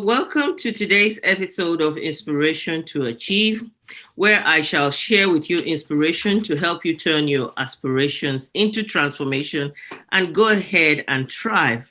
welcome to today's episode of Inspiration to Achieve, where I shall share with you inspiration to help you turn your aspirations into transformation and go ahead and thrive.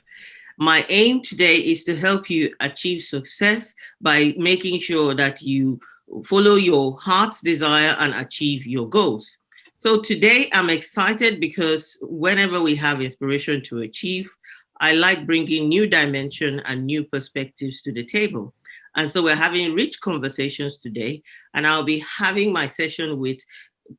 My aim today is to help you achieve success by making sure that you follow your heart's desire and achieve your goals. So today I'm excited because whenever we have inspiration to achieve, I like bringing new dimension and new perspectives to the table. And so we're having rich conversations today, and I'll be having my session with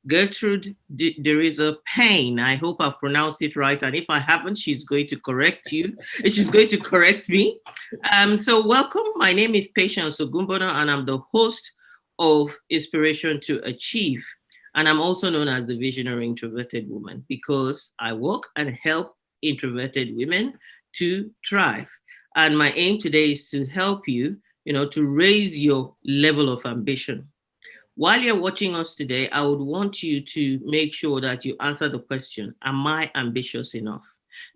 Gertrude Dzirasa-Payne. I hope I've pronounced it right. And if I haven't, she's going to correct you. She's going to correct me. So welcome. My name is Patience Ogunbona, and I'm the host of Inspiration to Achieve. And I'm also known as the Visionary Introverted Woman because I work and help introverted women to thrive. And my aim today is to help you, to raise your level of ambition. While you're watching us today, I would want you to make sure that you answer the question, am I ambitious enough?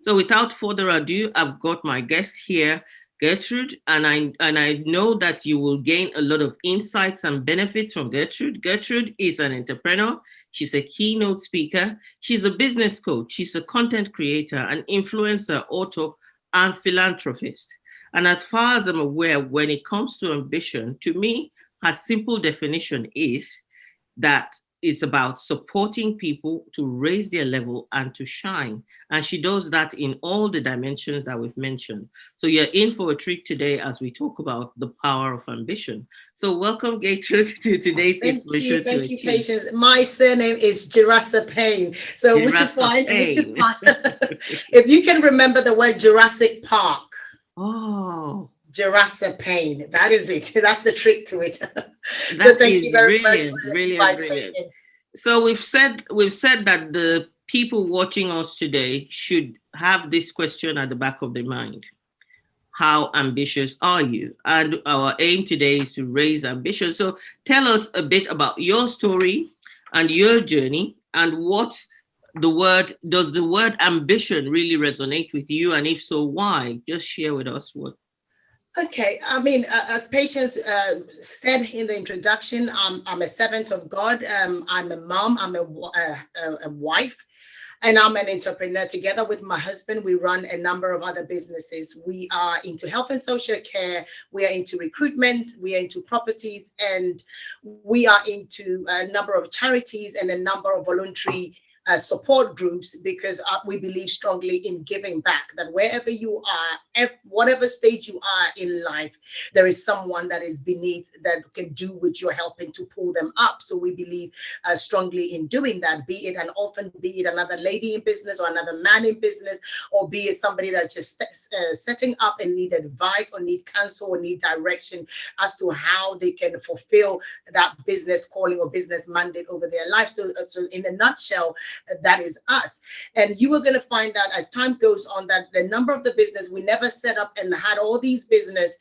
So without further ado, I've got my guest here, Gertrude, and I know that you will gain a lot of insights and benefits from Gertrude. Gertrude is an entrepreneur. She's a keynote speaker. She's a business coach. She's a content creator, an influencer, author, and philanthropist. And as far as I'm aware, when it comes to ambition, to me, her simple definition is that it's about supporting people to raise their level and to shine. And she does that in all the dimensions that we've mentioned. So you're in for a treat today as we talk about the power of ambition. So welcome, Gertrude, to today's Inspiration to Thank you, Achieve. Patience. My surname is Dzirasa-Payne, so which is fine. If you can remember the word Jurassic Park. Oh. Dzirasa-Payne. That is it. That's the trick to it. So thank you very much for brilliant. So we've said that the people watching us today should have this question at the back of their mind. How ambitious are you? And our aim today is to raise ambition. So tell us a bit about your story and your journey, and does the word ambition really resonate with you? And if so, why? Just share with us what. Okay, I mean, as Patience said in the introduction, I'm a servant of God. I'm a mom, I'm a wife, and I'm an entrepreneur. Together with my husband, we run a number of other businesses. We are into health and social care, we are into recruitment, we are into properties, and we are into a number of charities and a number of voluntary support groups, because we believe strongly in giving back, that wherever you are, whatever stage you are in life, there is someone that is beneath that can do what you're helping to pull them up. So we believe strongly in doing that, be it an orphan, be it another lady in business or another man in business, or be it somebody that's just setting up and need advice or need counsel or need direction as to how they can fulfill that business calling or business mandate over their life. So in a nutshell, that is us. And you are going to find out as time goes on that the number of the business, we never set up and had all these business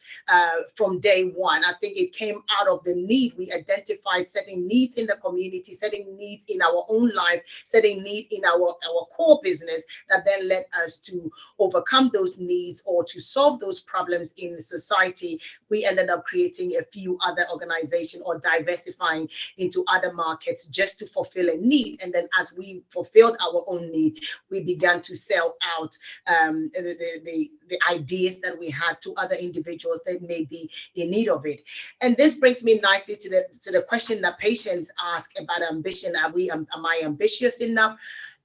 from day one. I think it came out of the need. We identified setting needs in the community, setting needs in our own life, setting need in our core business, that then led us to overcome those needs or to solve those problems in society. We ended up creating a few other organizations or diversifying into other markets just to fulfill a need. And then as we fulfilled our own need, we began to sell out the ideas that we had to other individuals that may be in need of it. And this brings me nicely to the question that Patience asked about ambition. Am I ambitious enough?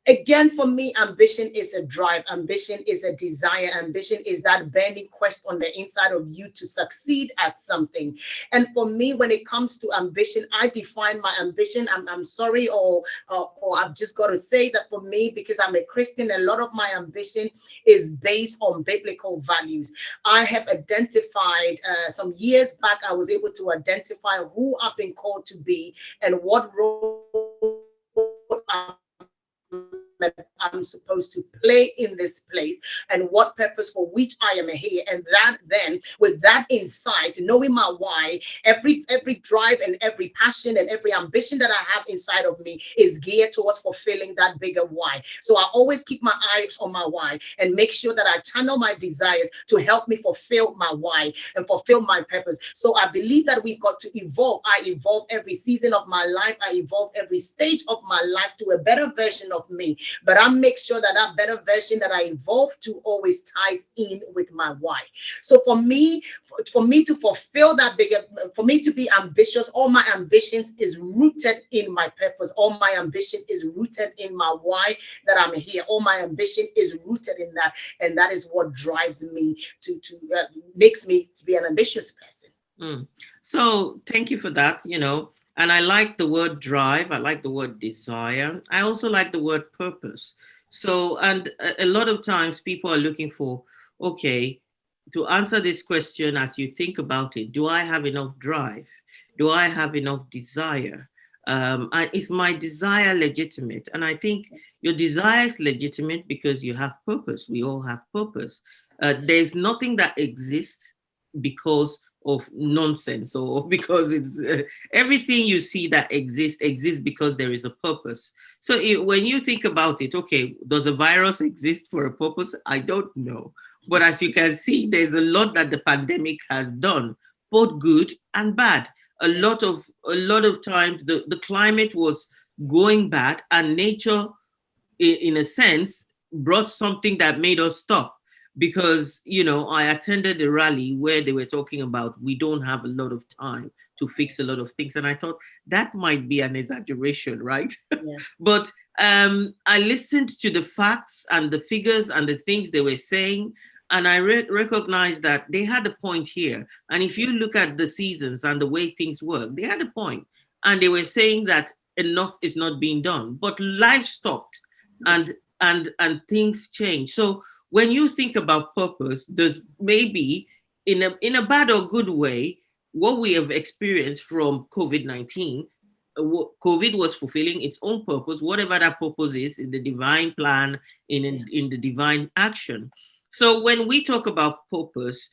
Again, for me, ambition is a drive. Ambition is a desire. Ambition is that burning quest on the inside of you to succeed at something. And for me, when it comes to ambition, I define my ambition. I'm sorry, or I've just got to say that for me, because I'm a Christian, a lot of my ambition is based on biblical values. I have identified some years back, I was able to identify who I've been called to be and what role I'm I'm supposed to play in this place and what purpose for which I am here. And that then, with that insight, knowing my why, every drive and every passion and every ambition that I have inside of me is geared towards fulfilling that bigger why. So I always keep my eyes on my why and make sure that I channel my desires to help me fulfill my why and fulfill my purpose. So I believe that we've got to evolve. I evolve every season of my life. I evolve every stage of my life to a better version of me. But I make sure that that better version that I evolve to always ties in with my why. So for me to fulfill that bigger, for me to be ambitious, all my ambitions is rooted in my purpose. All my ambition is rooted in my why that I'm here. All my ambition is rooted in that, and that is what drives me to makes me to be an ambitious person. So thank you for that. And I like the word drive. I like the word desire. I also like the word purpose. So, and a lot of times people are looking for, okay, to answer this question as you think about it, do I have enough drive? Do I have enough desire? Is my desire legitimate? And I think your desire is legitimate because you have purpose. We all have purpose. There's nothing that exists because of nonsense or because it's everything you see that exists because there is a purpose. So when you think about it, okay, does a virus exist for a purpose? I don't know. But as you can see, there's a lot that the pandemic has done, both good and bad. A lot of times the climate was going bad, and nature, in a sense, brought something that made us stop. Because I attended a rally where they were talking about we don't have a lot of time to fix a lot of things, and I thought that might be an exaggeration, right? Yeah. But I listened to the facts and the figures and the things they were saying, and I recognized that they had a point here. And if you look at the seasons and the way things work, they had a point. And they were saying that enough is not being done. But life stopped, and things changed. So when you think about purpose, there's maybe in a bad or good way, what we have experienced from COVID-19, COVID was fulfilling its own purpose, whatever that purpose is, in the divine plan, in the divine action. So when we talk about purpose,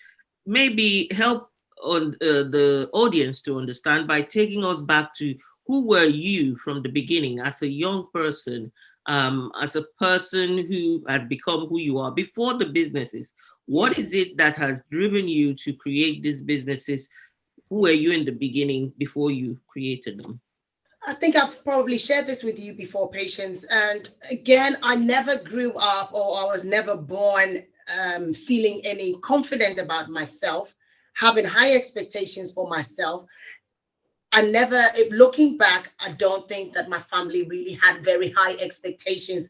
maybe help on the audience to understand by taking us back to who were you from the beginning as a young person, as a person who has become who you are before the businesses. What is it that has driven you to create these businesses? Who were you in the beginning before you created them? I think I've probably shared this with you before, Patience. And again, I never grew up, or I was never born feeling any confident about myself, having high expectations for myself. I never, looking back, I don't think that my family really had very high expectations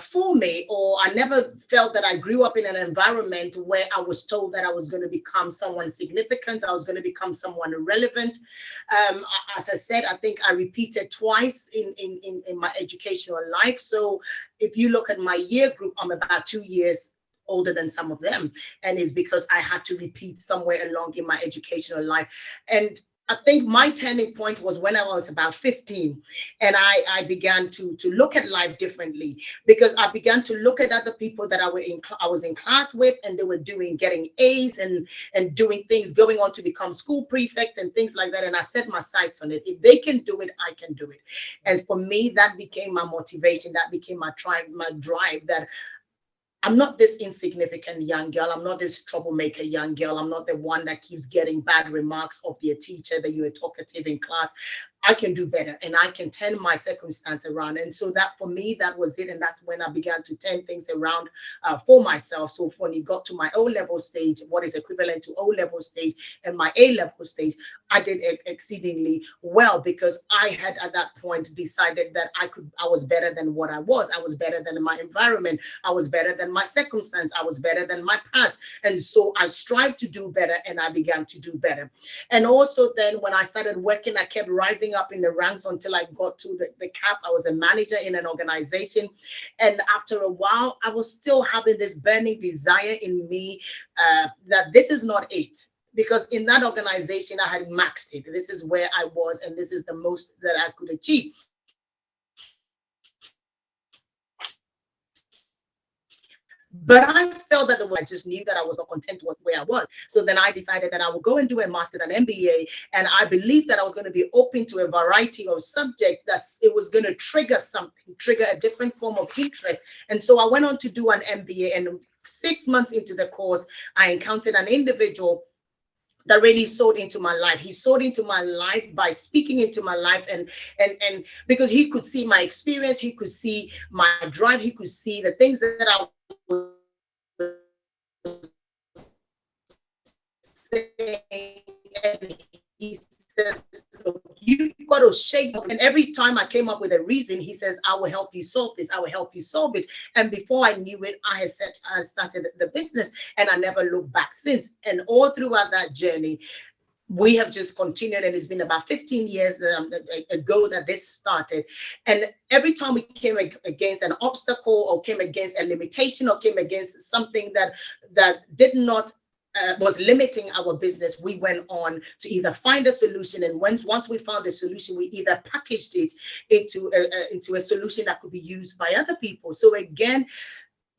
for me, or I never felt that I grew up in an environment where I was told that I was going to become someone significant, I was going to become someone relevant. As I said, I think I repeated twice in my educational life. So if you look at my year group, I'm about 2 years older than some of them, and it's because I had to repeat somewhere along in my educational life. And I think my turning point was when I was about 15, and I began to look at life differently, because I began to look at other people that I was in class with, and they were getting A's and doing things, going on to become school prefects and things like that. And I set my sights on it. If they can do it, I can do it. And for me, that became my motivation. That became my drive, that I'm not this insignificant young girl. I'm not this troublemaker young girl. I'm not the one that keeps getting bad remarks of their teacher, that you are talkative in class. I can do better, and I can turn my circumstance around. And so that, for me, that was it. And that's when I began to turn things around for myself. So when it got to my O-level stage, what is equivalent to O-level stage, and my A-level stage, I did exceedingly well, because I had at that point decided that I was better than what I was. I was better than my environment. I was better than my circumstance. I was better than my past. And so I strived to do better, and I began to do better. And also then when I started working, I kept rising up in the ranks until I got to the cap. I was a manager in an organization. And after a while, I was still having this burning desire in me that this is not it. Because in that organization, I had maxed it. This is where I was, and this is the most that I could achieve. But I felt that I just knew that I was not content with where I was. So then I decided that I would go and do a master's and MBA. And I believed that I was going to be open to a variety of subjects, that it was going to trigger something, trigger a different form of interest. And so I went on to do an MBA. And 6 months into the course, I encountered an individual that really sold into my life. He sold into my life by speaking into my life, and because he could see my experience, he could see my drive, he could see the things that I was saying, and he says, "You got to shake." And every time I came up with a reason, he says, "I will help you solve this. I will help you solve it." And before I knew it, I started the business, and I never looked back since. And all throughout that journey, we have just continued, and it's been about 15 years ago that this started. And every time we came against an obstacle, or came against a limitation, or came against something that did not was limiting our business, we went on to either find a solution, and once we found the solution, we either packaged it into a solution that could be used by other people. So again,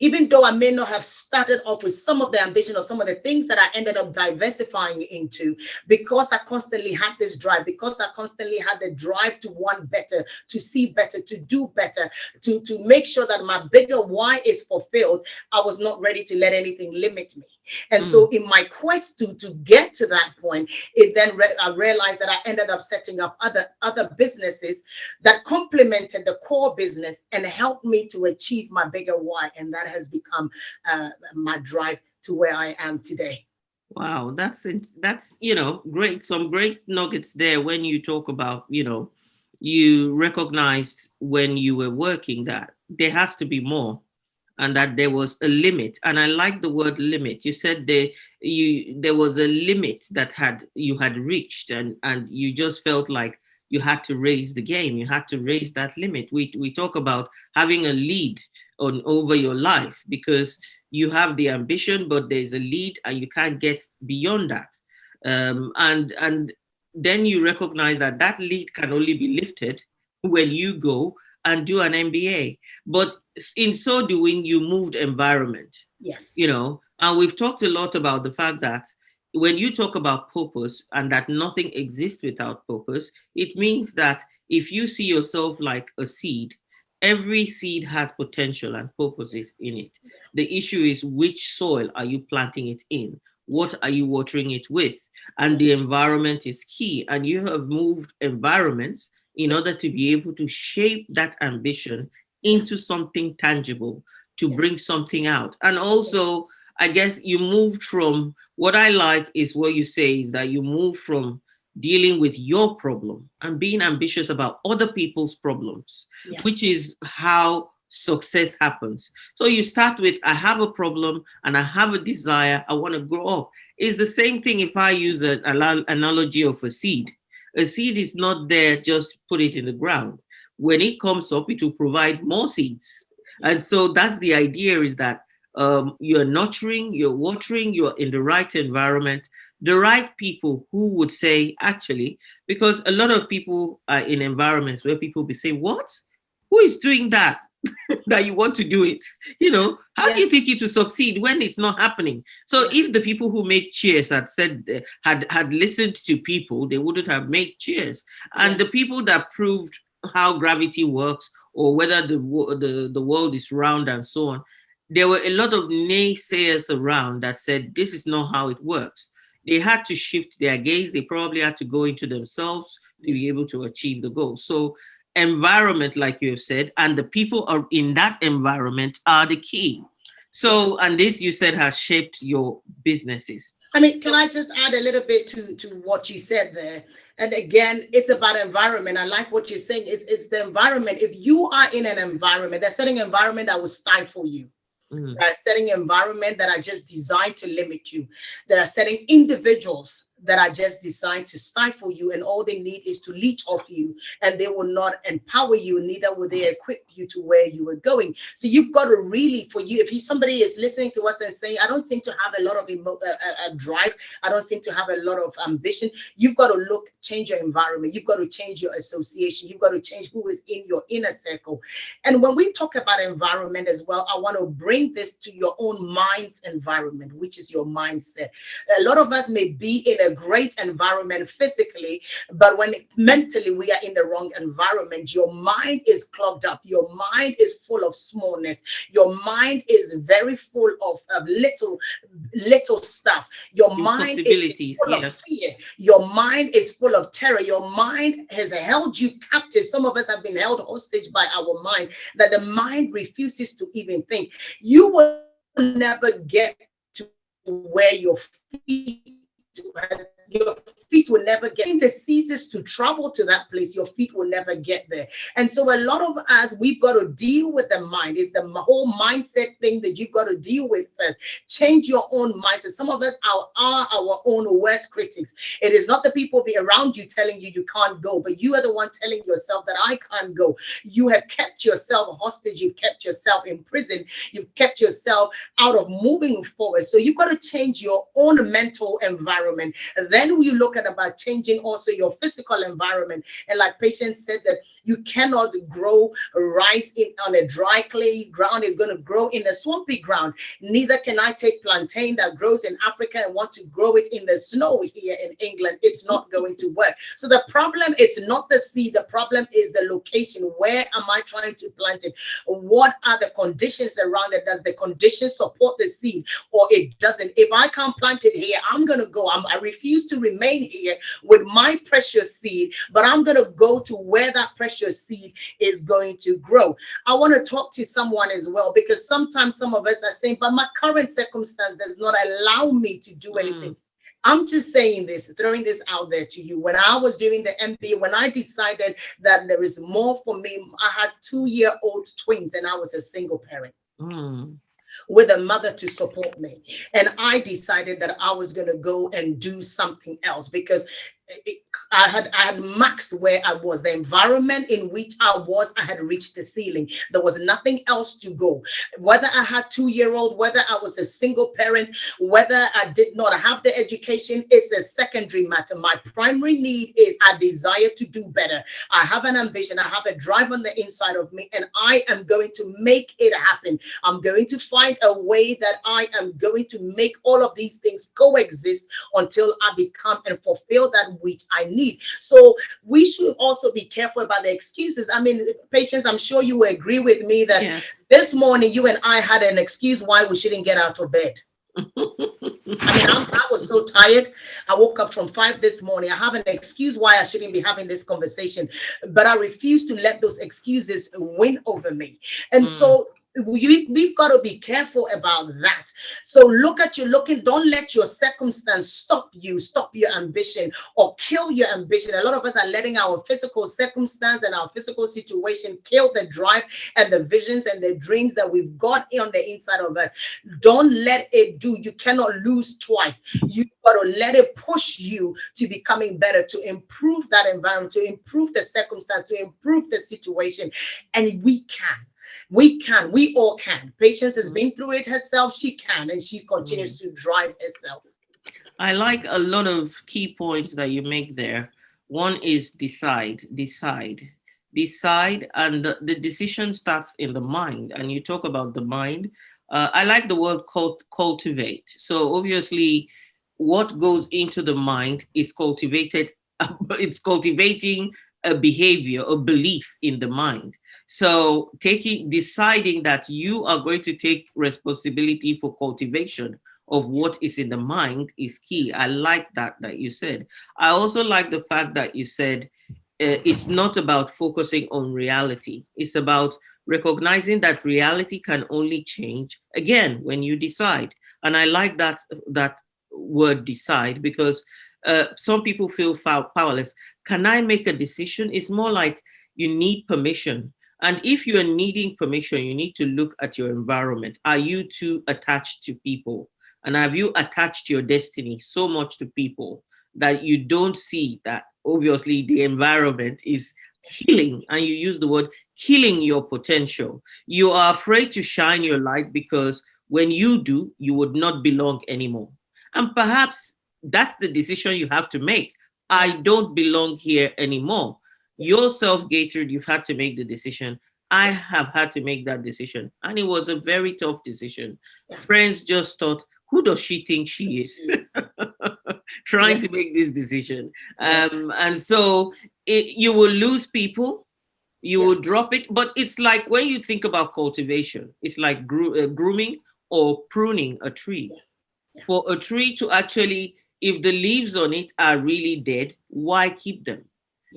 even though I may not have started off with some of the ambition or some of the things that I ended up diversifying into, because I constantly had this drive, because I constantly had the drive to want better, to see better, to do better, to make sure that my bigger why is fulfilled, I was not ready to let anything limit me. And so in my quest to get to that point, I realized that I ended up setting up other businesses that complemented the core business and helped me to achieve my bigger why. And that has become my drive to where I am today. Wow, that's great. Some great nuggets there when you talk about, you recognized when you were working that there has to be more, and that there was a limit. And I like the word limit. You said there was a limit that you had reached, and you just felt like you had to raise the game. You had to raise that limit. We talk about having a lead over your life, because you have the ambition, but there's a lead and you can't get beyond that. And then you recognize that that lead can only be lifted when you go and do an MBA. But in so doing, you moved environment. Yes. And we've talked a lot about the fact that when you talk about purpose and that nothing exists without purpose, it means that if you see yourself like a seed, every seed has potential and purposes in it. The issue is, which soil are you planting it in? What are you watering it with? And the environment is key. And you have moved environments in order to be able to shape that ambition into something tangible, to bring something out. And also, I guess you moved from, what I like is what you say is that you moved from dealing with your problem and being ambitious about other people's problems, which is how success happens. So you start with, I have a problem and I have a desire, I want to grow up. It's the same thing if I use an analogy of a seed. A seed is not there, just put it in the ground. When it comes up, it will provide more seeds. And so that's the idea, is that you're nurturing, you're watering, you're in the right environment, the right people who would say, actually, because a lot of people are in environments where people will say, what? Who is doing that? That you want to do it? How do you think it will succeed when it's not happening? So if the people who made cheers had said, had listened to people, they wouldn't have made cheers. And the people that proved how gravity works, or whether the world is round and so on, there were a lot of naysayers around that said, this is not how it works. They had to shift their gaze. They probably had to go into themselves to be able to achieve the goal. So environment, like you have said, and the people are in that environment are the key. So, and this, you said, has shaped your businesses. I mean, can I just add a little bit to what you said there? And again, it's about environment. I like what you're saying. It's the environment. If you are in an environment, they're setting an environment that will stifle you. That are setting an environment that are just designed to limit you. That are setting individuals that are just designed to stifle you, and all they need is to leech off you, and they will not empower you, neither will they equip you to where you are going. So you've got to really, for you, if you somebody is listening to us and saying, I don't seem to have a lot of drive, I don't seem to have a lot of ambition, you've got to change your environment, you've got to change your association, you've got to change who is in your inner circle. And when we talk about environment as well, I want to bring this to your own mind's environment, which is your mindset. A lot of us may be in a great environment physically, but when mentally we are in the wrong environment, your mind is clogged up, your mind is full of smallness, your mind is very full of little stuff, your mind is full of fear, your mind is full of terror, your mind has held you captive. Some of us have been held hostage by our mind, that the mind refuses to even think. You will never get to where your feet will never get. In the ceases to travel to that place, your feet will never get there. And so a lot of us, we've got to deal with the mind. It's the whole mindset thing that you've got to deal with first. Change your own mindset. Some of us are our own worst critics. It is not the people around you telling you can't go, but you are the one telling yourself that I can't go. You have kept yourself hostage. You've kept yourself in prison. You've kept yourself out of moving forward. So you've got to change your own mental environment. And then you look at about changing also your physical environment. And like Patience said, that you cannot grow rice on a dry clay ground. It's going to grow in a swampy ground. Neither can I take plantain that grows in Africa and want to grow it in the snow here in England. It's not going to work. So the problem, it's not the seed. The problem is the location. Where am I trying to plant it? What are the conditions around it? Does the condition support the seed or it doesn't? If I can't plant it here, I'm going to go. I refuse to remain here with my precious seed, but I'm going to go to where that precious seed is going to grow. I want to talk to someone as well, because sometimes some of us are saying, but my current circumstance does not allow me to do anything. I'm just saying this, throwing this out there to you. When I was doing the MBA, when I decided that there is more for me, I had 2-year-old twins and I was a single parent. With a mother to support me. And I decided that I was going to go and do something else, because I had maxed where I was. The environment in which I was, I had reached the ceiling. There was nothing else to go. Whether I had 2-year-old, whether I was a single parent, whether I did not have the education, is a secondary matter. My primary need is I desire to do better. I have an ambition. I have a drive on the inside of me, and I am going to make it happen. I'm going to find a way that I am going to make all of these things coexist until I become and fulfill that which I need. So we should also be careful about the excuses. I mean, Patience, I'm sure you will agree with me that this morning you and I had an excuse why we shouldn't get out of bed. I mean, I was so tired. I woke up from 5 this morning. I have an excuse why I shouldn't be having this conversation, but I refuse to let those excuses win over me. And so we've got to be careful about that. So don't let your circumstance stop your ambition or kill your ambition. A lot of us are letting our physical circumstance and our physical situation kill the drive and the visions and the dreams that we've got on the inside of us. Don't let it do. You cannot lose twice. You've got to let it push you to becoming better, to improve that environment, to improve the circumstance, to improve the situation. And we all can. Patience has been through it herself. She can, and she continues to drive herself. I like a lot of key points that you make there. One is decide, and the decision starts in the mind. And you talk about the mind. I like the word cultivate. So obviously, what goes into the mind is cultivated. It's cultivating a behavior, a belief in the mind. So deciding that you are going to take responsibility for cultivation of what is in the mind is key. I like that you said. I also like the fact that you said it's not about focusing on reality. It's about recognizing that reality can only change again when you decide. And I like that word decide, because some people feel powerless. Can I make a decision? It's more like you need permission. And if you're needing permission, you need to look at your environment. Are you too attached to people? And have you attached your destiny so much to people that you don't see that obviously the environment is killing, and you use the word killing your potential. You are afraid to shine your light because when you do, you would not belong anymore. And perhaps that's the decision you have to make. I don't belong here anymore. Yourself, Gertrude, you've had to make the decision. I have had to make that decision. And it was a very tough decision. Friends just thought, who does she think she is? Trying to make this decision. And so you will lose people, you will drop it. But it's like when you think about cultivation, it's like grooming or pruning a tree. For a tree to actually, if the leaves on it are really dead, why keep them?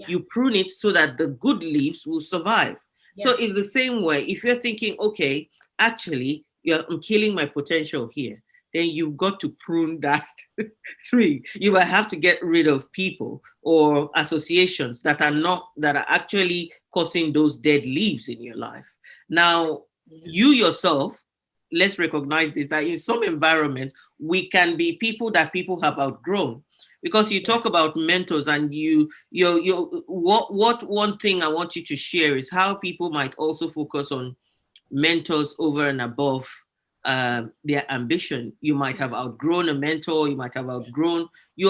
You prune it so that the good leaves will survive. So it's the same way. If you're thinking, okay, actually, I'm killing my potential here, then you've got to prune that tree. You will have to get rid of people or associations that are actually causing those dead leaves in your life. Now, you yourself, let's recognize this, that in some environment, we can be people that people have outgrown. Because you talk about mentors, and what one thing I want you to share is how people might also focus on mentors over and above their ambition. You might have outgrown a mentor, you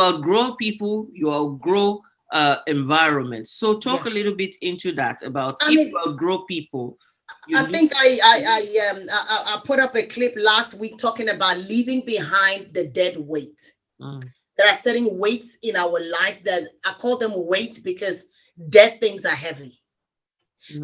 outgrow people, you outgrow environments. So talk a little bit into that about you outgrow people. I think I put up a clip last week talking about leaving behind the dead weight. There are certain weights in our life that I call them weights because dead things are heavy.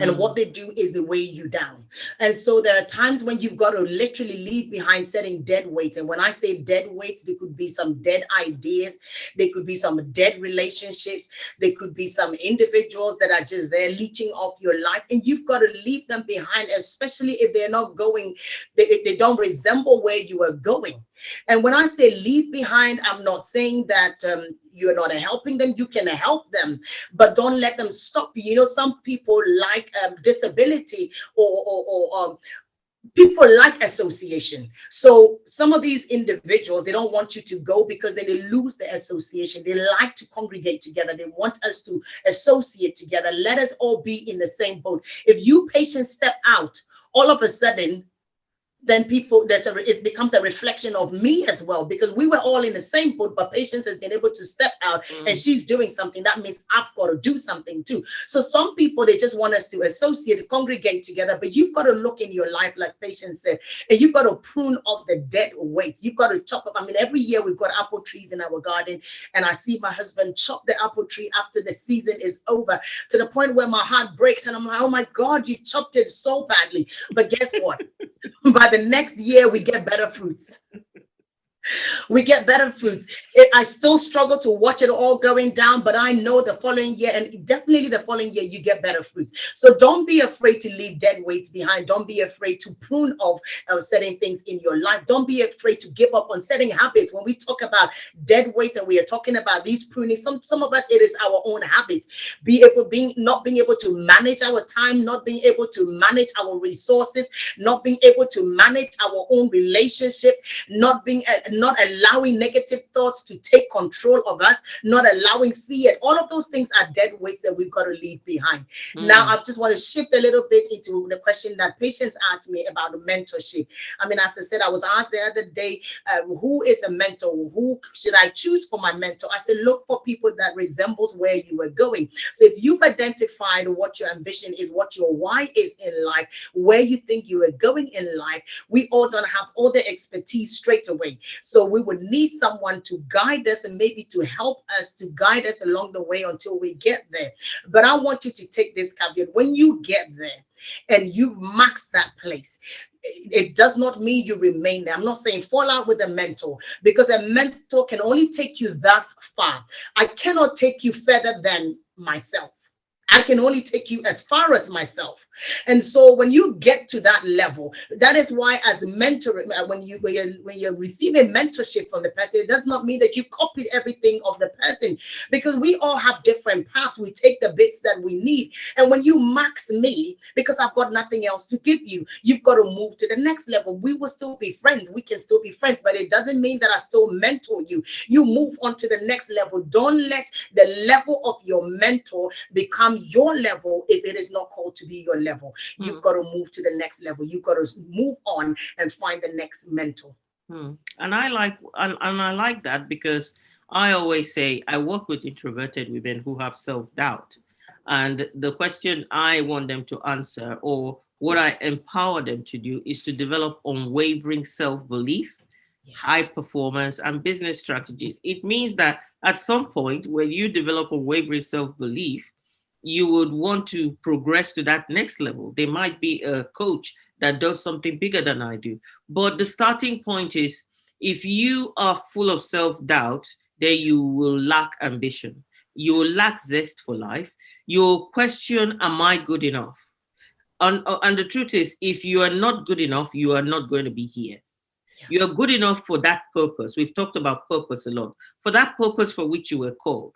And what they do is they weigh you down. And so there are times when you've got to literally leave behind setting dead weights. And when I say dead weights, there could be some dead ideas. There could be some dead relationships. There could be some individuals that are just there leeching off your life. And you've got to leave them behind, especially if they're not going, they don't resemble where you are going. And when I say leave behind, I'm not saying that you're not helping them. You can help them, but don't let them stop you. You know, some people like disability or people like association. So some of these individuals, they don't want you to go because then they lose the association. They like to congregate together. They want us to associate together. Let us all be in the same boat. If you patients step out, all of a sudden, then it becomes a reflection of me as well, because we were all in the same boat, but Patience has been able to step out and she's doing something. That means I've got to do something too. So some people, they just want us to associate, congregate together, but you've got to look in your life, like Patience said, and you've got to prune off the dead weights. You've got to chop up. I mean, every year we've got apple trees in our garden, and I see my husband chop the apple tree after the season is over, to the point where my heart breaks, and I'm like, oh my God, you chopped it so badly. But guess what? By the next year, we get better fruits. We get better fruits. I still struggle to watch it all going down, but I know the following year, and definitely the following year, you get better fruits. So don't be afraid to leave dead weights behind. Don't be afraid to prune off certain things in your life. Don't be afraid to give up on setting habits. When we talk about dead weights and we are talking about these pruning, some of us, it is our own habits. Not being able to manage our time, not being able to manage our resources, not being able to manage our own relationship, not allowing negative thoughts to take control of us, not allowing fear. All of those things are dead weights that we've got to leave behind. Now, I just want to shift a little bit into the question that Patience asked me about mentorship. I mean, as I said, I was asked the other day, who is a mentor? Who should I choose for my mentor? I said, look for people that resembles where you are going. So if you've identified what your ambition is, what your why is in life, where you think you are going in life, we all don't have all the expertise straight away. So we would need someone to guide us and maybe to help us, to guide us along the way until we get there. But I want you to take this caveat. When you get there and you max that place, it does not mean you remain there. I'm not saying fall out with a mentor, because a mentor can only take you thus far. I cannot take you further than myself. I can only take you as far as myself. And so when you get to that level, that is why as mentoring, when you're receiving mentorship from the person, it does not mean that you copy everything of the person, because we all have different paths. We take the bits that we need. And when you max me because I've got nothing else to give you, you've got to move to the next level. We will still be friends. We can still be friends, but it doesn't mean that I still mentor you. You move on to the next level. Don't let the level of your mentor become your level if it is not called to be your level. You've got to move to the next level. You've got to move on and find the next mentor. And I like that, because I always say I work with introverted women who have self-doubt. And the question I want them to answer, or what I empower them to do, is to develop unwavering self-belief, high performance, and business strategies. It means that at some point, when you develop unwavering self-belief, you would want to progress to that next level. There might be a coach that does something bigger than I do. But the starting point is, if you are full of self-doubt, then you will lack ambition. You will lack zest for life. You'll question, am I good enough? And the truth is, if you are not good enough, you are not going to be here. You are good enough for that purpose. We've talked about purpose a lot. For that purpose for which you were called.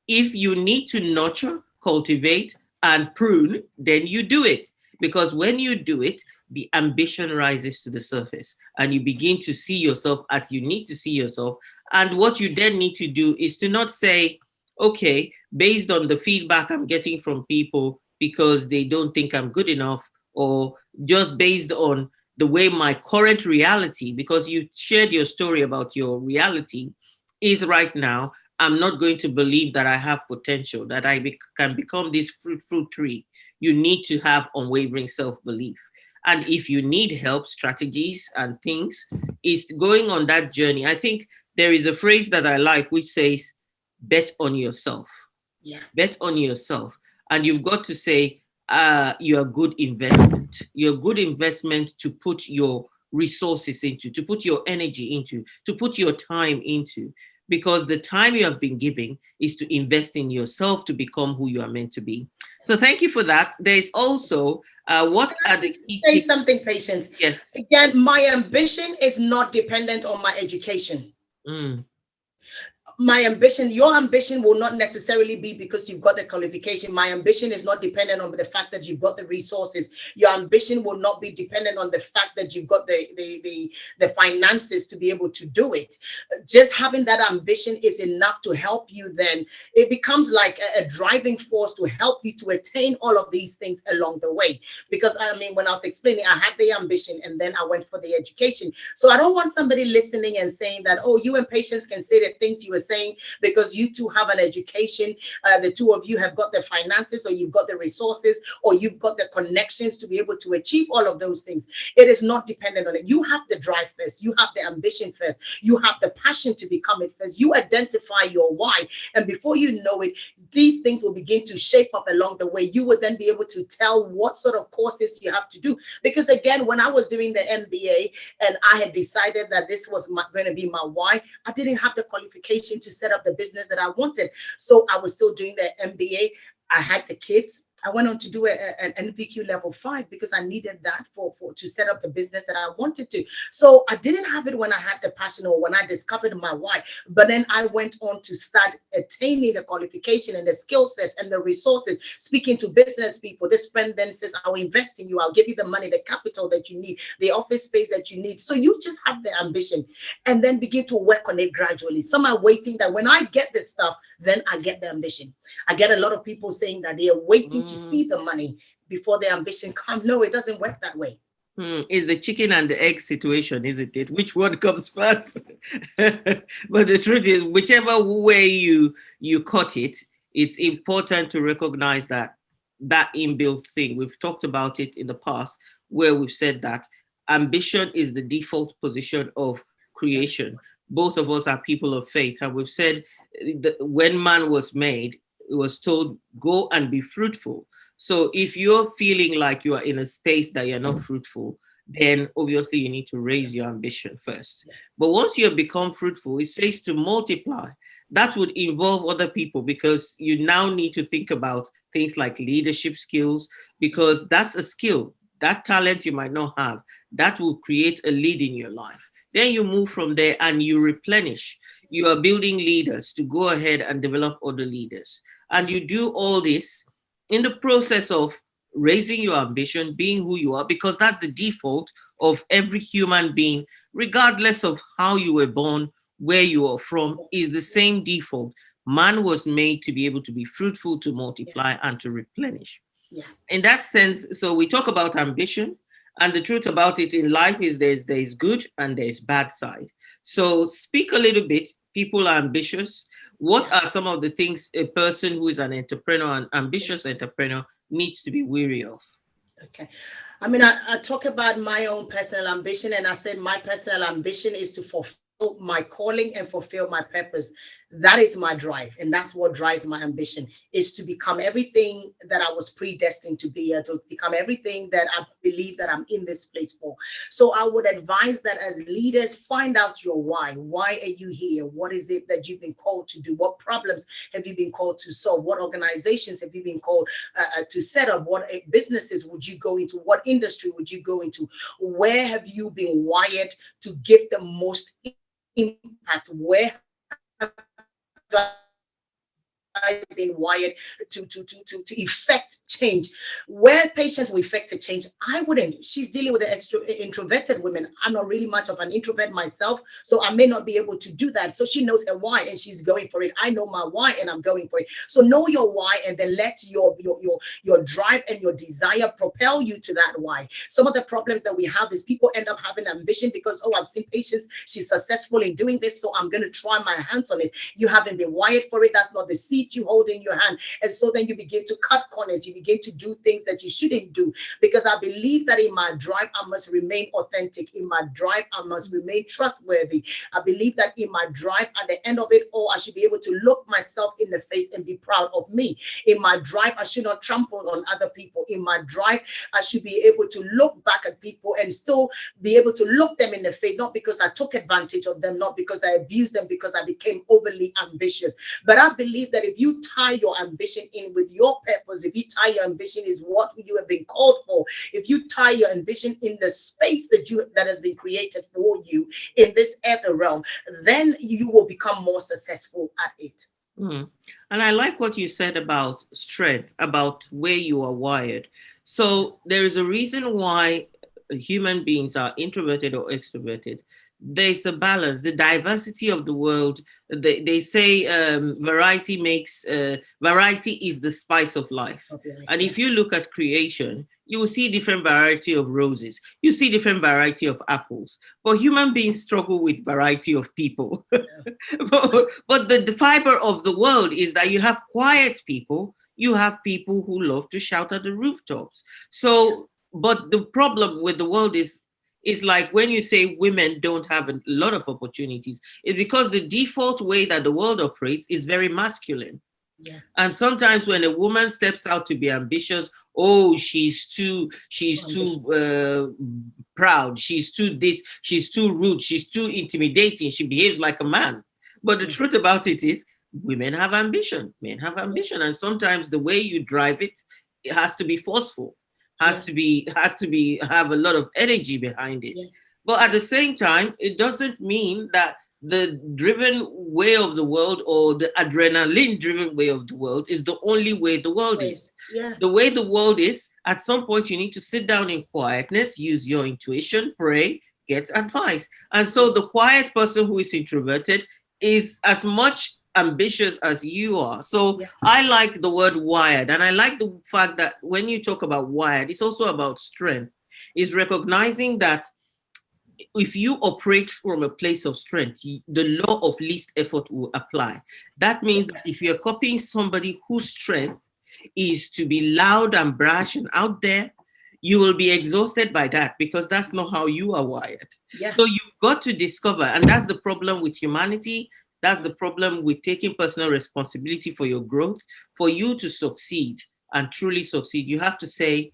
If you need to nurture, cultivate, and prune, then you do it. Because when you do it, the ambition rises to the surface and you begin to see yourself as you need to see yourself. And what you then need to do is to not say, okay, based on the feedback I'm getting from people because they don't think I'm good enough, or just based on the way my current reality, because you shared your story about your reality, is right now, I'm not going to believe that I have potential, that I can become this fruit tree. You need to have unwavering self-belief. And if you need help, strategies and things, is going on that journey. I think there is a phrase that I like, which says, bet on yourself. Yeah. Bet on yourself. And you've got to say, you're a good investment. You're a good investment to put your resources into, to put your energy into, to put your time into. Because the time you have been giving is to invest in yourself to become who you are meant to be. So thank you for that. There's also what are the key say something, Patience? Yes. Again, my ambition is not dependent on my education. My ambition, your ambition will not necessarily be because you've got the qualification. My ambition is not dependent on the fact that you've got the resources. Your ambition will not be dependent on the fact that you've got the finances to be able to do it. Just having that ambition is enough to help you. Then it becomes like a driving force to help you to attain all of these things along the way. Because I mean, when I was explaining, I had the ambition and then I went for the education. So I don't want somebody listening and saying that, oh, you and Patience can say the things you were saying because you two have an education, the two of you have got the finances, or you've got the resources, or you've got the connections to be able to achieve all of those things. It is not dependent on it. You have the drive first, you have the ambition first, you have the passion to become it first. You identify your why, and before you know it, these things will begin to shape up along the way. You will then be able to tell what sort of courses you have to do. Because again, when I was doing the MBA and I had decided that this was going to be my why, I didn't have the qualification to set up the business that I wanted. So I was still doing the MBA. I had the kids. I went on to do an NVQ level 5 because I needed that for to set up the business that I wanted to. So I didn't have it when I had the passion or when I discovered my why. But then I went on to start attaining the qualification and the skill sets and the resources, speaking to business people. This friend then says, I'll invest in you. I'll give you the money, the capital that you need, the office space that you need. So you just have the ambition and then begin to work on it gradually. Some are waiting that when I get this stuff, then I get the ambition. I get a lot of people saying that they are waiting to see the money before the ambition comes. No, it doesn't work that way. It's the chicken and the egg situation, isn't it? Which one comes first? But the truth is, whichever way you cut it, it's important to recognize that inbuilt thing. We've talked about it in the past, where we've said that ambition is the default position of creation. Both of us are people of faith, and we've said that when man was made, it was told, go and be fruitful. So if you're feeling like you are in a space that you're not fruitful, then obviously you need to raise your ambition first. But once you have become fruitful, it says to multiply. That would involve other people, because you now need to think about things like leadership skills, because that's a skill. That talent you might not have, that will create a lead in your life. Then you move from there and you replenish. You are building leaders to go ahead and develop other leaders. And you do all this in the process of raising your ambition, being who you are, because that's the default of every human being, regardless of how you were born, where you are from, is the same default. Man was made to be able to be fruitful, to multiply, and to replenish. Yeah. In that sense, so we talk about ambition, and the truth about it in life is there's good and there's bad side. So speak a little bit. People are ambitious. What are some of the things a person who is an entrepreneur, an ambitious entrepreneur, needs to be wary of? Okay. I mean, I talk about my own personal ambition, and I said my personal ambition is to fulfill my calling and fulfill my purpose. That is my drive, and that's what drives my ambition, is to become everything that I was predestined to be, to become everything that I believe that I'm in this place for. So I would advise that as leaders, find out your why. Why are you here? What is it that you've been called to do? What problems have you been called to solve? What organizations have you been called to set up? What businesses would you go into? What industry would you go into? Where have you been wired to give the most impact? Where I've been wired to effect change? Where Patience will effect a change, I wouldn't. She's dealing with the introverted women. I'm not really much of an introvert myself, so I may not be able to do that. So she knows her why and she's going for it. I know my why and I'm going for it. So know your why, and then let your drive and your desire propel you to that why. Some of the problems that we have is people end up having ambition because, oh, I've seen Patience, she's successful in doing this, so I'm going to try my hands on it. You haven't been wired for it. That's not the seed you hold in your hand. And so then you begin to cut corners. You begin to do things that you shouldn't do, because I believe that in my drive, I must remain authentic. In my drive, I must remain trustworthy. I believe that in my drive, at the end of it all, I should be able to look myself in the face and be proud of me. In my drive, I should not trample on other people. In my drive, I should be able to look back at people and still be able to look them in the face, not because I took advantage of them, not because I abused them, because I became overly ambitious. But I believe that if you tie your ambition in with your purpose, if you tie your ambition is what you have been called for, if you tie your ambition in the space that has been created for you in this earth realm, then you will become more successful at it. Mm. And I like what you said about strength, about where you are wired. So there is a reason why human beings are introverted or extroverted. There's a balance, the diversity of the world. They say variety is the spice of life. Okay. And if you look at creation, you will see different variety of roses. You see different variety of apples. But human beings struggle with variety of people. but the fiber of the world is that you have quiet people. You have people who love to shout at the rooftops. So, but the problem with the world is like when you say women don't have a lot of opportunities, it's because the default way that the world operates is very masculine. Yeah. And sometimes when a woman steps out to be ambitious, oh, she's too proud, she's too this, she's too rude, she's too intimidating, she behaves like a man. But the truth about it is, women have ambition, men have ambition, and sometimes the way you drive it, it has to be forceful, has to be have a lot of energy behind it. But at the same time, it doesn't mean that the driven way of the world or the adrenaline driven way of the world is the only way the world is. The way the world is, at some point you need to sit down in quietness, use your intuition, pray, get advice. And so the quiet person who is introverted is as much ambitious as you are. So I like the word wired, and I like the fact that when you talk about wired, it's also about strength. It's recognizing that if you operate from a place of strength, the law of least effort will apply. That means that if you're copying somebody whose strength is to be loud and brash and out there, you will be exhausted by that, because that's not how you are wired. So you've got to discover, and that's the problem with humanity. That's the problem with taking personal responsibility for your growth. For you to succeed and truly succeed, you have to say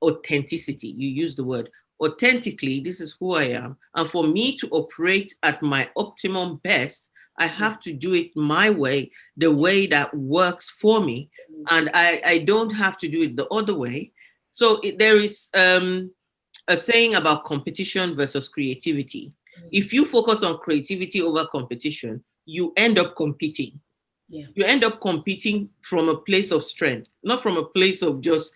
authenticity. You use the word authentically. This is who I am. And for me to operate at my optimum best, I have to do it my way, the way that works for me. And I don't have to do it the other way. So there is a saying about competition versus creativity. If you focus on creativity over competition, you end up competing. Yeah. You end up competing from a place of strength, not from a place of just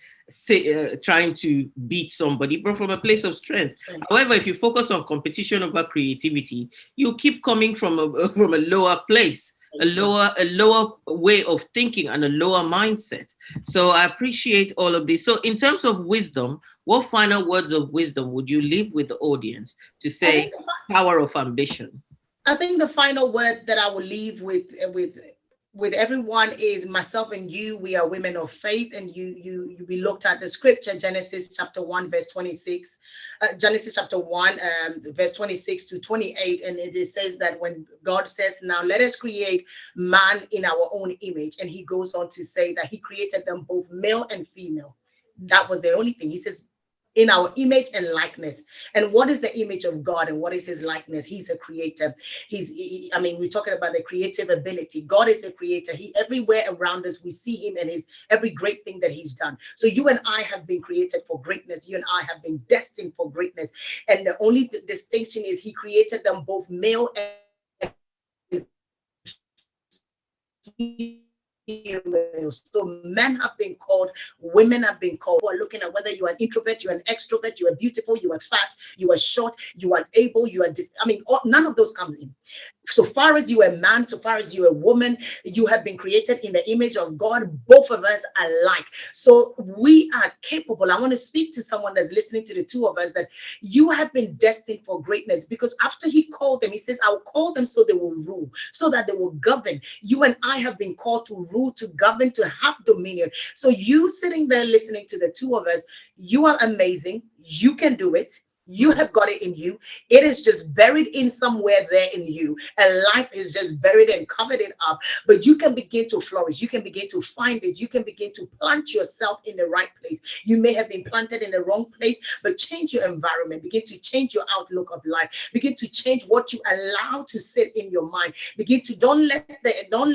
trying to beat somebody, but from a place of strength. Right. However, if you focus on competition over creativity, you keep coming from a lower place, a lower way of thinking and a lower mindset. So I appreciate all of this. So in terms of wisdom, what final words of wisdom would you leave with the audience to I say think power of ambition? I think the final word that I will leave with everyone is myself and you. We are women of faith, and we looked at the scripture, Genesis chapter 1 verse 26, Genesis chapter 1 verse 26 to 28, and it says that when God says, now let us create man in our own image, and he goes on to say that he created them both male and female. That was the only thing. He says, in our image and likeness. And what is the image of God and what is his likeness? He's a creator. I mean, we're talking about the creative ability. God is a creator. He everywhere around us, we see him and his every great thing that he's done. So you and I have been created for greatness. You and I have been destined for greatness. And the only distinction is he created them both male and so men have been called, women have been called. We're looking at whether you are an introvert, you're an extrovert, you are beautiful, you are fat, you are short, you are able, you are none of those comes in. So far as you are a man, so far as you are a woman, you have been created in the image of God. Both of us are alike. So we are capable. I want to speak to someone that's listening to the two of us that you have been destined for greatness, because after he called them, he says, I will call them so they will rule, so that they will govern. You and I have been called to rule, to govern, to have dominion. So you sitting there listening to the two of us, you are amazing. You can do it. You have got it in you. It is just buried in somewhere there in you. And life is just buried and covered it up. But you can begin to flourish. You can begin to find it. You can begin to plant yourself in the right place. You may have been planted in the wrong place, but change your environment. Begin to change your outlook of life. Begin to change what you allow to sit in your mind. Don't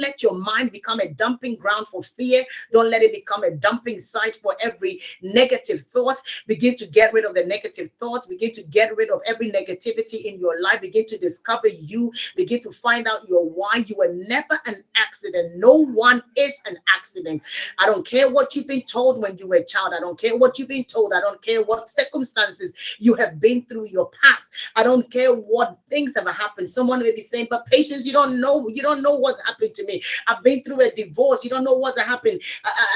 let your mind become a dumping ground for fear. Don't let it become a dumping site for every negative thought. Begin to get rid of the negative thoughts. Begin to get rid of every negativity in your life. Begin to discover you. Begin to find out your why. You were never an accident. No one is an accident. I don't care what you've been told when you were a child. I don't care what you've been told. I don't care what circumstances you have been through your past. I don't care what things have happened. Someone may be saying, but Patience, you don't know what's happened to me. I've been through a divorce. You don't know what's happened.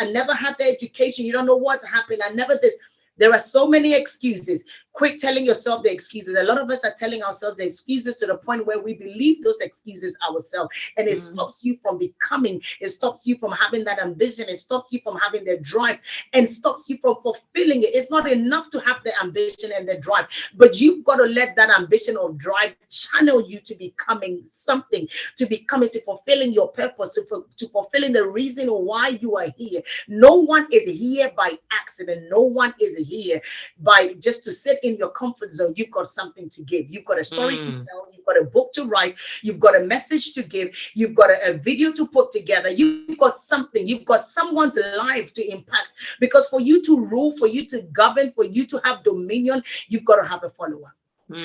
I never had the education. You don't know what's happened. I never this. There are so many excuses. Quit telling yourself the excuses. A lot of us are telling ourselves the excuses to the point where we believe those excuses ourselves. And it stops you from becoming. It stops you from having that ambition. It stops you from having the drive and stops you from fulfilling it. It's not enough to have the ambition and the drive, but you've got to let that ambition or drive channel you to becoming something, to fulfilling your purpose, to fulfilling the reason why you are here. No one is here by accident. No one is here by just to sit in your comfort zone. You've got something to give. You've got a story to tell. You've got a book to write. You've got a message to give. You've got a video to put together. You've got something. You've got someone's life to impact. Because for you to rule, for you to govern, for you to have dominion, you've got to have a follower.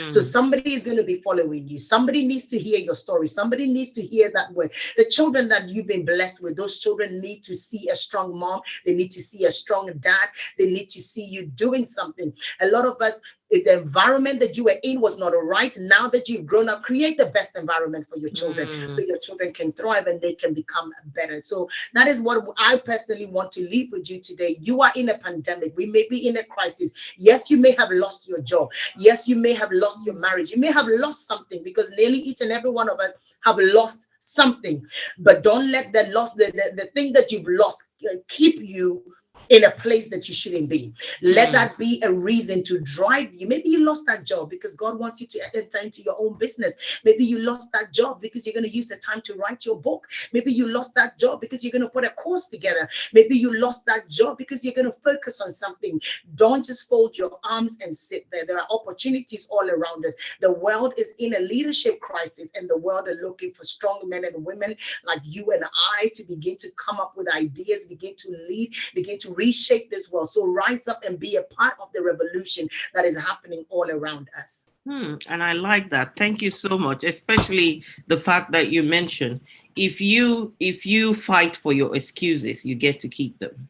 So somebody is going to be following you. Somebody needs to hear your story. Somebody needs to hear that word. The children that you've been blessed with, those children need to see a strong mom. They need to see a strong dad. They need to see you doing something. A lot of us, if the environment that you were in was not all right, now that you've grown up, create the best environment for your children so your children can thrive and they can become better. So that is what I personally want to leave with you today. You are in a pandemic. We may be in a crisis. Yes, you may have lost your job. Yes, you may have lost your marriage. You may have lost something, because nearly each and every one of us have lost something. But don't let the loss, the thing that you've lost keep you in a place that you shouldn't be. Let that be a reason to drive you. Maybe you lost that job because God wants you to enter into your own business. Maybe you lost that job because you're going to use the time to write your book. Maybe you lost that job because you're going to put a course together. Maybe you lost that job because you're going to focus on something. Don't just fold your arms and sit there. There are opportunities all around us. The world is in a leadership crisis, and the world are looking for strong men and women like you and I to begin to come up with ideas, begin to lead, begin to reshape this world. So rise up and be a part of the revolution that is happening all around us. And I like that. Thank you so much, especially the fact that you mentioned if you fight for your excuses, you get to keep them,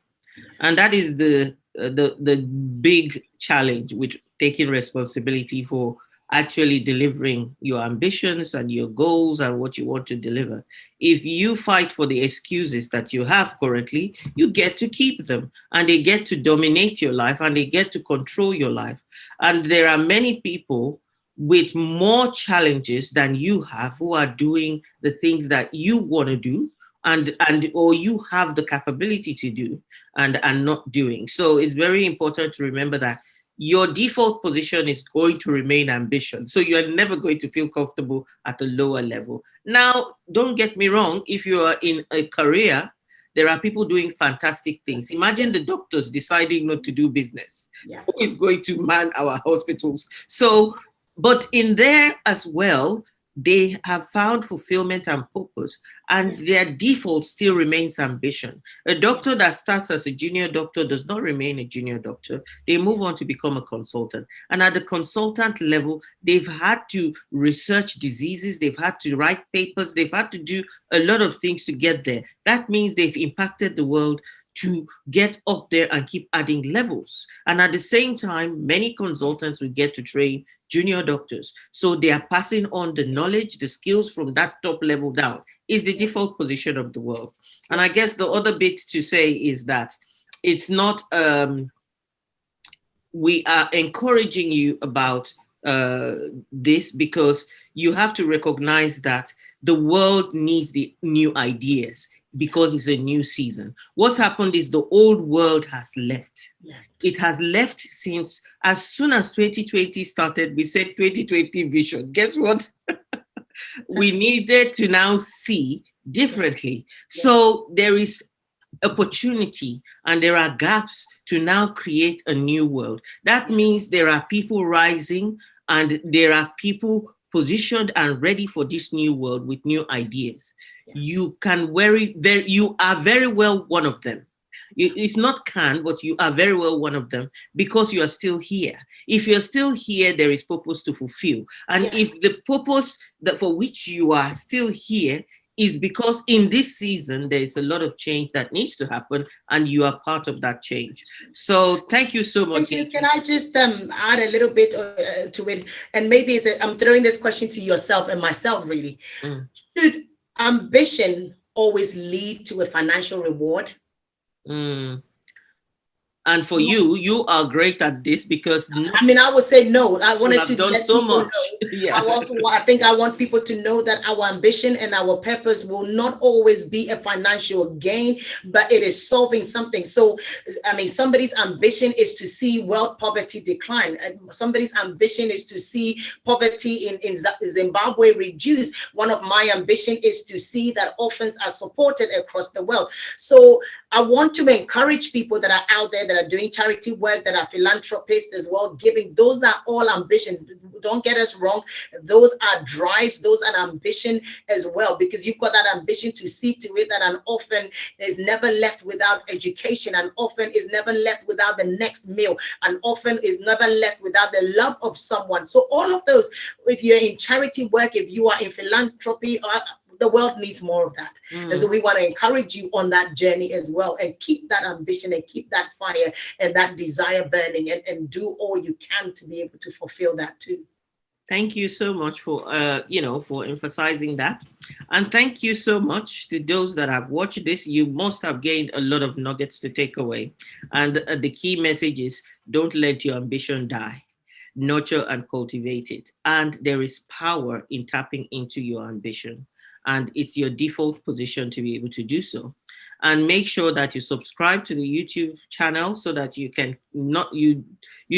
and that is the big challenge with taking responsibility for actually delivering your ambitions and your goals and what you want to deliver. If you fight for the excuses that you have currently, you get to keep them, and they get to dominate your life, and they get to control your life. And there are many people with more challenges than you have who are doing the things that you want to do, and or you have the capability to do, and not doing. So it's very important to remember that your default position is going to remain ambition. So you're never going to feel comfortable at a lower level. Now, don't get me wrong, if you are in a career, there are people doing fantastic things. Imagine the doctors deciding not to do business. Who is going to man our hospitals? So, but in there as well, they have found fulfillment and purpose, and their default still remains ambition. A doctor that starts as a junior doctor does not remain a junior doctor. They move on to become a consultant. And at the consultant level, they've had to research diseases, they've had to write papers, they've had to do a lot of things to get there. That means they've impacted the world to get up there and keep adding levels. And at the same time, many consultants will get to train junior doctors. So they are passing on the knowledge, the skills from that top level down. Is the default position of the world. And I guess the other bit to say is that it's not, we are encouraging you about this because you have to recognize that the world needs the new ideas, because it's a new season. What's happened is the old world has left. It has left since as soon as 2020 started, we said 2020 vision. Guess what? We needed to now see differently. So there is opportunity and there are gaps to now create a new world. That means there are people rising, and there are people positioned and ready for this new world with new ideas. You are very well one of them. It's not can, but you are very well one of them, because you are still here. If you're still here, there is purpose to fulfill. And if the purpose that for which you are still here is because in this season, there is a lot of change that needs to happen, and you are part of that change. So thank you so much. Patience, can I just add a little bit to it? And maybe I'm throwing this question to yourself and myself, really. Should ambition always lead to a financial reward? And for you are great at this, because I would say no. I wanted to done so much. I think I want people to know that our ambition and our purpose will not always be a financial gain, but it is solving something. So, somebody's ambition is to see world poverty decline, and somebody's ambition is to see poverty in Zimbabwe reduce. One of my ambition is to see that orphans are supported across the world. So I want to encourage people that are out there that are doing charity work, that are philanthropists as well, giving. Those are all ambition. Don't get us wrong. Those are drives. Those are ambition as well, because you've got that ambition to see to it that an orphan is never left without education. An orphan is never left without the next meal. An orphan is never left without the love of someone. So all of those, if you're in charity work, if you are in philanthropy, the world needs more of that. And so we want to encourage you on that journey as well, and keep that ambition and keep that fire and that desire burning, and do all you can to be able to fulfill that too. Thank you so much for for emphasizing that. And thank you so much to those that have watched this. You must have gained a lot of nuggets to take away. And the key message is, don't let your ambition die. Nurture and cultivate it. And there is power in tapping into your ambition. And it's your default position to be able to do so. and make sure that you subscribe to the YouTube channel so that you can not you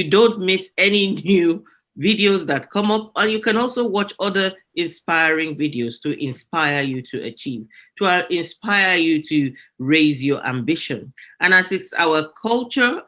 don't miss any new videos that come up, and you can also watch other inspiring videos to inspire you to achieve, to inspire you to raise your ambition. And as it's our culture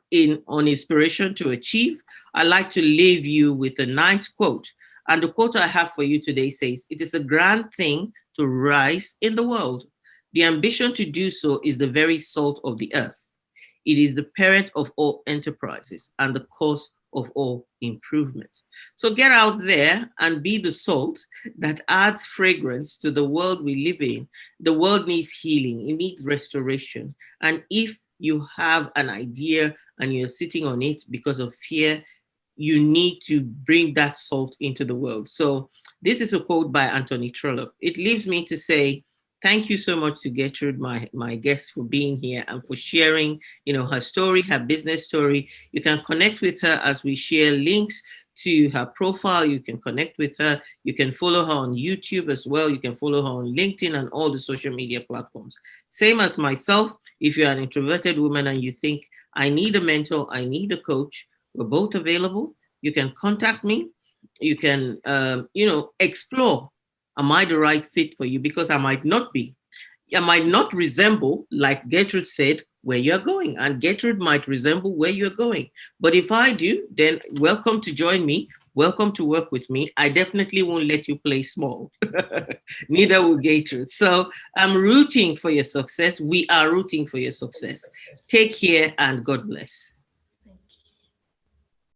on inspiration to achieve, I like to leave you with a nice quote. And the quote I have for you today says, "It is a grand thing to rise in the world. The ambition to do so is the very salt of the earth. It is the parent of all enterprises and the cause of all improvement." So get out there and be the salt that adds fragrance to the world we live in. The world needs healing, it needs restoration. And if you have an idea and you're sitting on it because of fear, you need to bring that salt into the world. So this is a quote by Anthony Trollope. It leaves me to say, thank you so much to Gertrude, my guest, for being here and for sharing, her story, her business story. You can connect with her as we share links to her profile. You can connect with her. You can follow her on YouTube as well. You can follow her on LinkedIn and all the social media platforms. Same as myself, if you're an introverted woman and you think, I need a mentor, I need a coach, we're both available. You can contact me. You can, explore. Am I the right fit for you? Because I might not be. I might not resemble, like Gertrude said, where you're going. And Gertrude might resemble where you're going. But if I do, then welcome to join me. Welcome to work with me. I definitely won't let you play small. Neither will Gertrude. So I'm rooting for your success. We are rooting for your success. Take care and God bless.